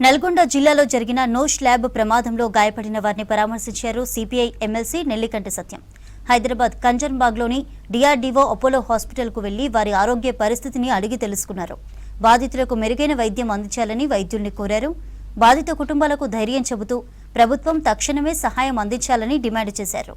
నల్గొండ జిల్లాలో జరిగిన no slab ప్రమాదంలో గాయపడిన వారిని పరామర్శించారు సిపిఐ ఎమ్మెల్సీ నెల్లికంటి సత్యం. హైదరాబాద్ కంజన్బాగ్లోని డిఆర్డీఓ అపోలో హాస్పిటల్కు వెళ్లి వారి ఆరోగ్య పరిస్థితిని అడిగి తెలుసుకున్నారు. బాధితులకు మెరుగైన వైద్యం అందించాలని వైద్యుల్ని కోరారు. బాధిత కుటుంబాలకు ధైర్యం చెబుతూ ప్రభుత్వం తక్షణమే సహాయం అందించాలని డిమాండ్ చేశారు.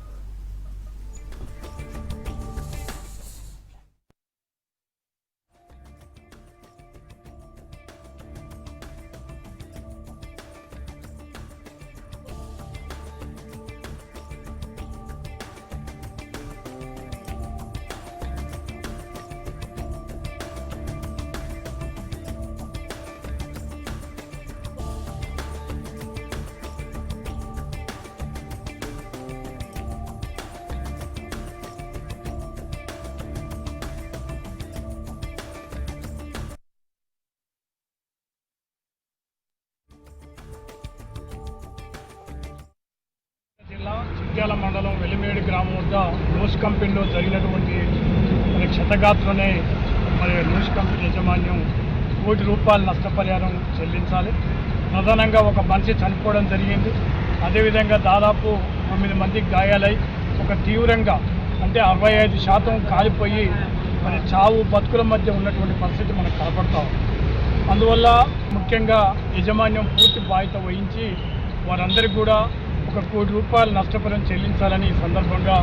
చిట్యాల మండలం వెలిమేడి గ్రామం వద్ద నూస్ కంపెనీలో జరిగినటువంటి క్షతగాత్రనే నూస్ కంపెనీ యాజమాన్యం ₹1 కోటి నష్టపరిహారం చెల్లించాలి. ప్రధానంగా ఒక మనిషి చనిపోవడం జరిగింది. అదేవిధంగా దాదాపు 9 మందికి గాయాలై ఒక తీవ్రంగా అంటే 65% కాలిపోయి చావు బతుకుల మధ్య ఉన్నటువంటి పరిస్థితి మనకు కనపడతాం. అందువల్ల ముఖ్యంగా యాజమాన్యం పూర్తి బాధ్యత వహించి వారందరికీ కూడా ₹1 కోటి నష్టపరిహారం చెల్లించాలని ఈ సందర్భంగా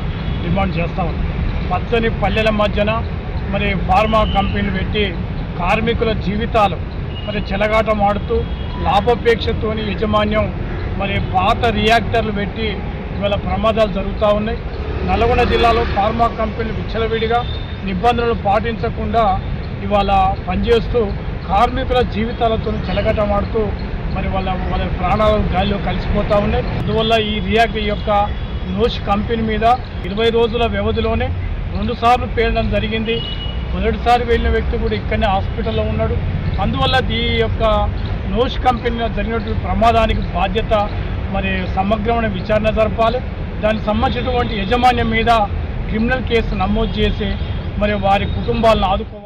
డిమాండ్ చేస్తా ఉన్నాం. పచ్చని పల్లెల మధ్యన ఫార్మా కంపెనీలు పెట్టి కార్మికుల జీవితాలు చెలగాటమాడుతూ లాభాపేక్షతోని యాజమాన్యం పాత రియాక్టర్లు పెట్టి ఇవాళ ప్రమాదాలు జరుగుతూ ఉన్నాయి. నల్గొండ జిల్లాలో ఫార్మా కంపెనీలు విచ్చలవిడిగా నిబంధనలు పాటించకుండా ఇవాళ పనిచేస్తూ కార్మికుల జీవితాలతో చెలగాటమాడుతూ వాళ్ళ ప్రాణాలు గాలిలో కలిసిపోతూ ఉన్నాయి. అందువల్ల ఈ రియాక్టర్ యొక్క నూస్ కంపెనీ మీద 20 రోజుల వ్యవధిలోనే 2 సార్లు పేలడం జరిగింది. మొదటిసారి వెళ్ళిన వ్యక్తి కూడా ఇక్కడనే హాస్పిటల్లో ఉన్నాడు. అందువల్ల ఈ యొక్క నూస్ కంపెనీలో జరిగినటువంటి ప్రమాదానికి బాధ్యత సమగ్రమైన విచారణ జరపాలి. దానికి సంబంధించినటువంటి యాజమాన్యం మీద క్రిమినల్ కేసు నమోదు చేసి వారి కుటుంబాలను ఆదుకోవాలి.